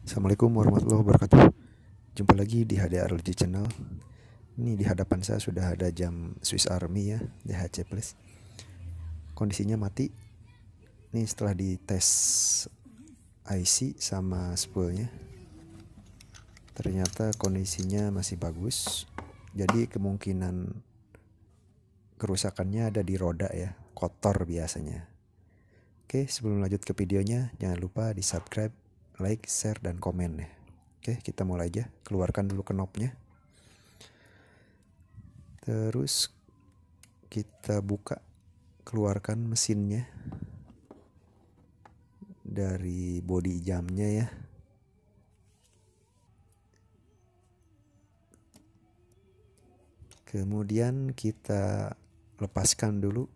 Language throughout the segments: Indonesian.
Assalamualaikum warahmatullahi wabarakatuh. Jumpa lagi di HDR LG Channel. Ini di hadapan saya sudah ada jam Swiss Army ya, DHC Plus. Kondisinya mati. Ini setelah dites IC sama spoolnya, ternyata kondisinya masih bagus. Jadi kemungkinan kerusakannya ada di roda ya, kotor biasanya. Oke, sebelum lanjut ke videonya, jangan lupa di subscribe, like, share, dan komen ya. Oke, kita mulai aja. Keluarkan dulu knopnya. Terus kita buka, keluarkan mesinnya dari bodi jamnya ya. Kemudian kita lepaskan dulu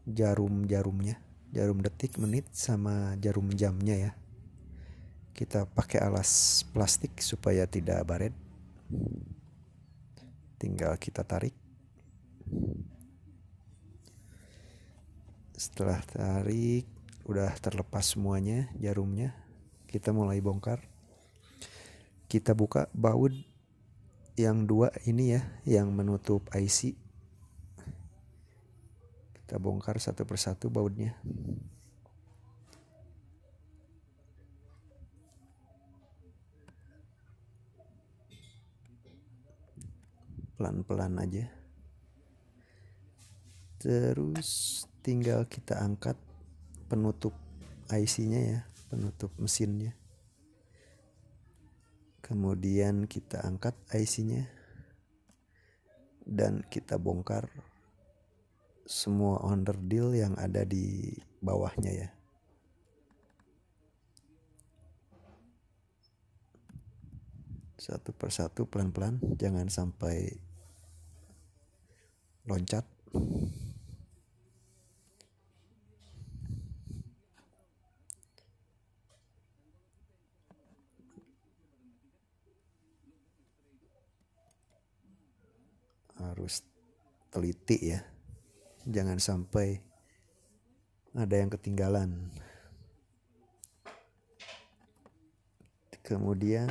jarum-jarumnya, jarum detik, menit, sama jarum jamnya ya. Kita pakai alas plastik supaya tidak baret. Tinggal kita tarik. Setelah tarik, udah terlepas semuanya jarumnya. Kita mulai bongkar. Kita buka baut yang dua ini ya, yang menutup IC. Kita bongkar satu persatu bautnya. Pelan-pelan aja. Terus tinggal kita angkat penutup IC-nya ya, penutup mesinnya. Kemudian kita angkat IC-nya dan kita bongkar semua onderdil yang ada di bawahnya ya. Satu persatu pelan-pelan, jangan sampai loncat. Harus teliti ya, jangan sampai ada yang ketinggalan. Kemudian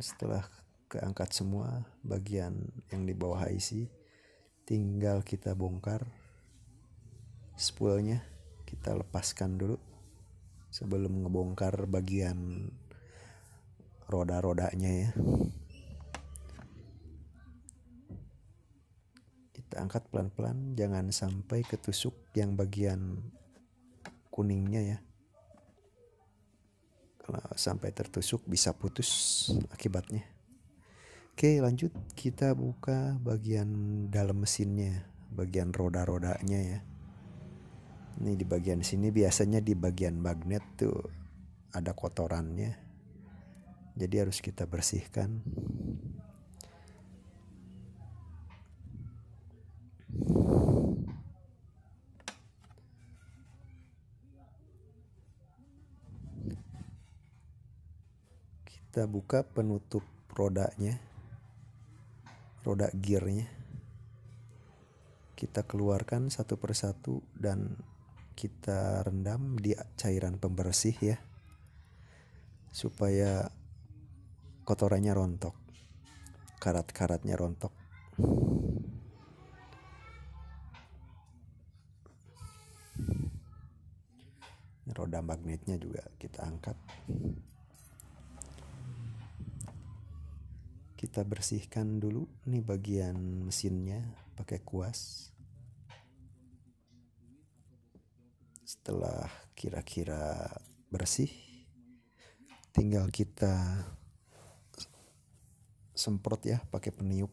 setelah keangkat semua bagian yang di bawah IC, tinggal kita bongkar spoolnya. Kita lepaskan dulu sebelum ngebongkar bagian roda-rodanya ya. Kita angkat pelan-pelan, jangan sampai ketusuk yang bagian kuningnya ya. Kalau sampai tertusuk bisa putus akibatnya. Oke, lanjut kita buka bagian dalam mesinnya, bagian roda-rodanya ya. Ini di bagian sini biasanya di bagian magnet tuh ada kotorannya. Jadi harus kita bersihkan. Kita buka penutup rodanya, roda gearnya. Kita keluarkan satu persatu dan kita rendam di cairan pembersih ya, supaya kotorannya rontok, karat-karatnya rontok. Roda magnetnya juga kita angkat. Kita bersihkan dulu nih bagian mesinnya pakai kuas. Setelah kira-kira bersih, tinggal kita semprot ya pakai peniup.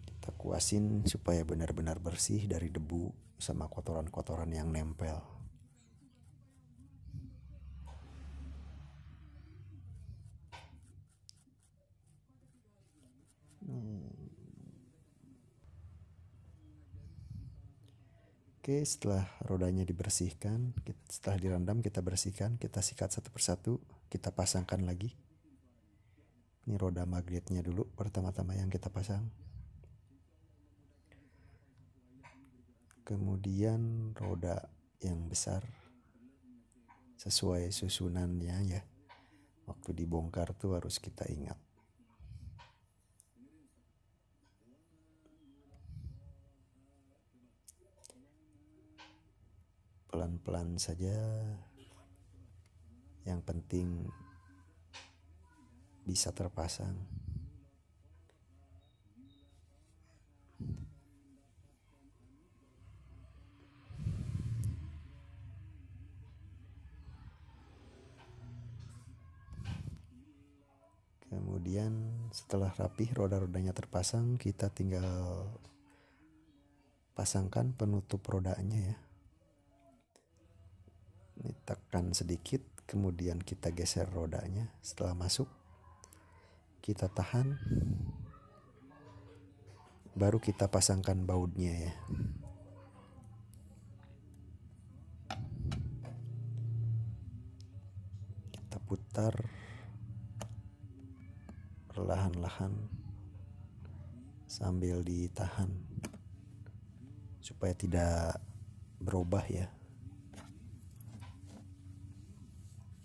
Kita kuasin supaya benar-benar bersih dari debu sama kotoran-kotoran yang nempel. Oke, setelah rodanya dibersihkan, setelah direndam kita bersihkan, kita sikat satu persatu, kita pasangkan lagi. Ini roda magnetnya dulu pertama-tama yang kita pasang. Kemudian roda yang besar sesuai susunannya ya. Waktu dibongkar tuh harus kita ingat. Pelan-pelan saja, yang penting bisa terpasang. Kemudian setelah rapih roda-rodanya terpasang, kita tinggal pasangkan penutup rodanya ya. Ini tekan sedikit, kemudian kita geser rodanya. Setelah masuk, kita tahan, baru kita pasangkan bautnya ya. Kita putar perlahan-lahan sambil ditahan supaya tidak berubah ya.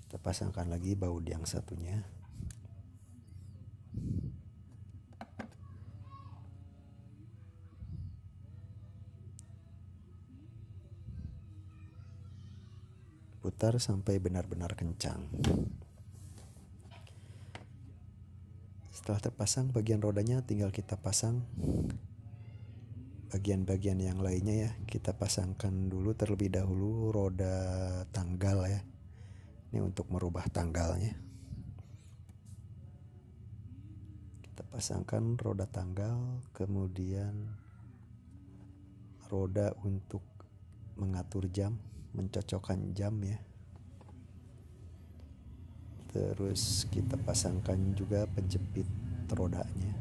Kita pasangkan lagi baut yang satunya. Putar sampai benar-benar kencang. Setelah terpasang bagian rodanya, tinggal kita pasang bagian-bagian yang lainnya ya. Kita pasangkan dulu terlebih dahulu roda tanggal ya. Ini untuk merubah tanggalnya. Kita pasangkan roda tanggal, kemudian roda untuk mengatur jam, mencocokkan jam ya. Terus kita pasangkan juga penjepit rodanya.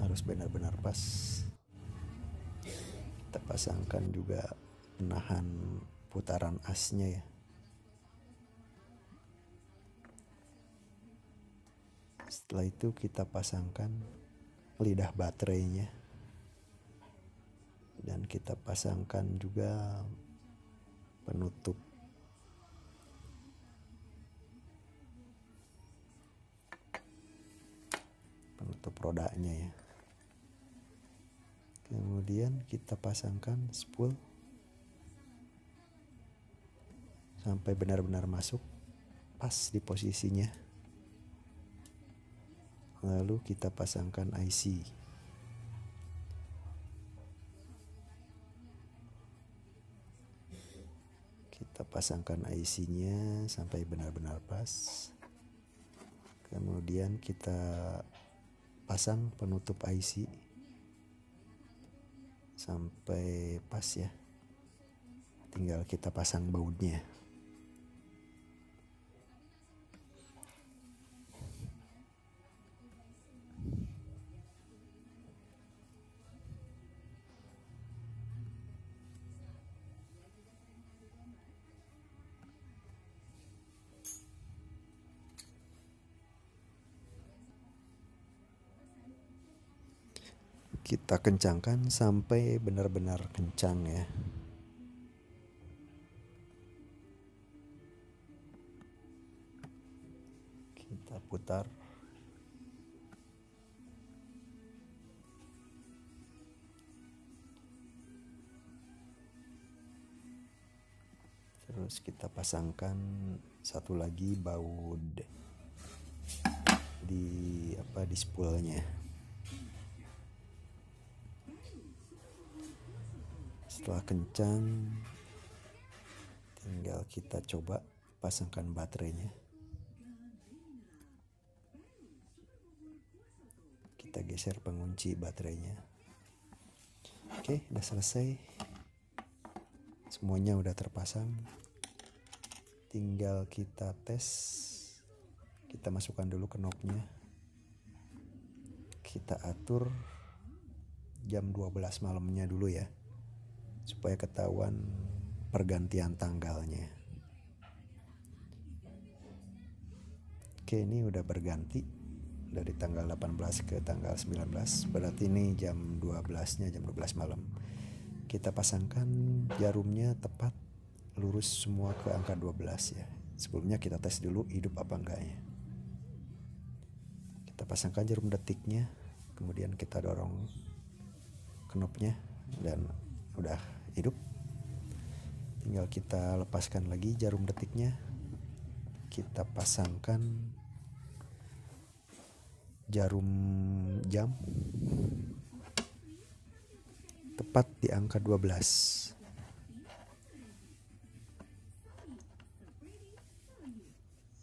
Harus benar-benar pas. Kita pasangkan juga penahan putaran asnya ya. Setelah itu kita pasangkan lidah baterainya. Dan kita pasangkan juga penutup rodanya ya. Kemudian kita pasangkan spool sampai benar-benar masuk pas di posisinya. Lalu kita pasangkan IC. Kita pasangkan IC-nya sampai benar-benar pas. Kemudian kita pasang penutup IC sampai pas ya. Tinggal kita pasang bautnya. Kita kencangkan sampai benar-benar kencang ya. Kita putar. Terus kita pasangkan satu lagi baut di spoolnya. Setelah kencang, tinggal kita coba pasangkan baterainya. Kita geser pengunci baterainya. Oke, udah selesai. Semuanya udah terpasang. Tinggal kita tes. Kita masukkan dulu knopnya. Kita atur jam 12 malamnya dulu ya, supaya ketahuan pergantian tanggalnya. Oke, ini udah berganti dari tanggal 18 ke tanggal 19. Berarti ini jam 12-nya jam 12 malam. Kita pasangkan jarumnya tepat lurus semua ke angka 12 ya. Sebelumnya kita tes dulu hidup apa enggaknya. Kita pasangkan jarum detiknya, kemudian kita dorong knopnya dan udah hidup. Tinggal kita lepaskan lagi jarum detiknya. Kita pasangkan jarum jam tepat di angka 12.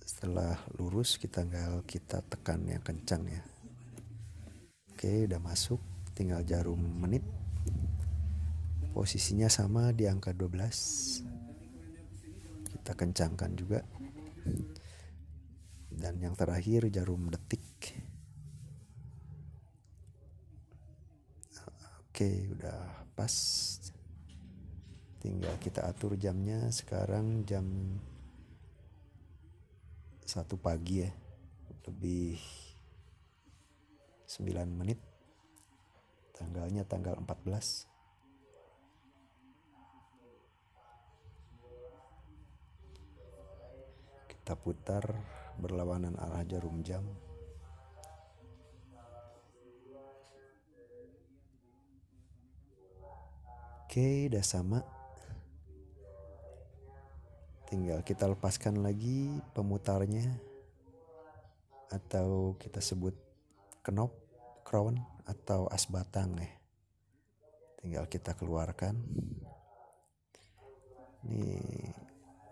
Setelah lurus kita tekan yang kencang ya. Oke, udah masuk. Tinggal jarum menit. Posisinya sama di angka 12. Kita kencangkan juga. Dan yang terakhir jarum detik. Oke, udah pas. Tinggal kita atur jamnya. Sekarang jam 1 pagi ya. Lebih 9 menit. Tanggalnya tanggal 14. Kita putar berlawanan arah jarum jam. Oke, udah sama. Tinggal kita lepaskan lagi pemutarnya, atau kita sebut crown atau as batang ya. Tinggal kita keluarkan. Ini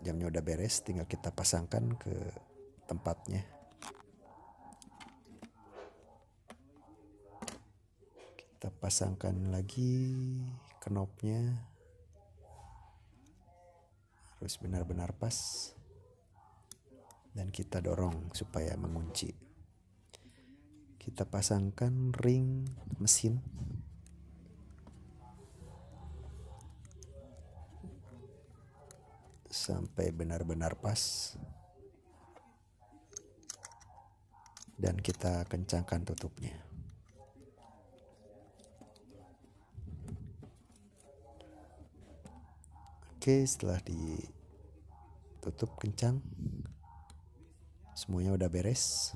jamnya udah beres, tinggal kita pasangkan ke tempatnya. Kita pasangkan lagi knopnya, harus benar-benar pas, dan kita dorong supaya mengunci. Kita pasangkan ring mesin sampai benar-benar pas, dan kita kencangkan tutupnya. Oke, setelah ditutup kencang, semuanya udah beres.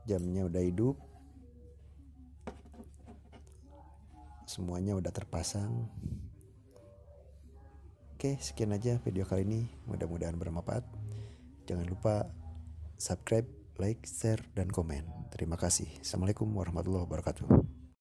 Jamnya udah hidup. Semuanya udah terpasang. Oke, sekian aja video kali ini. Mudah-mudahan bermanfaat. Jangan lupa subscribe, like, share, dan komen. Terima kasih. Assalamualaikum warahmatullahi wabarakatuh.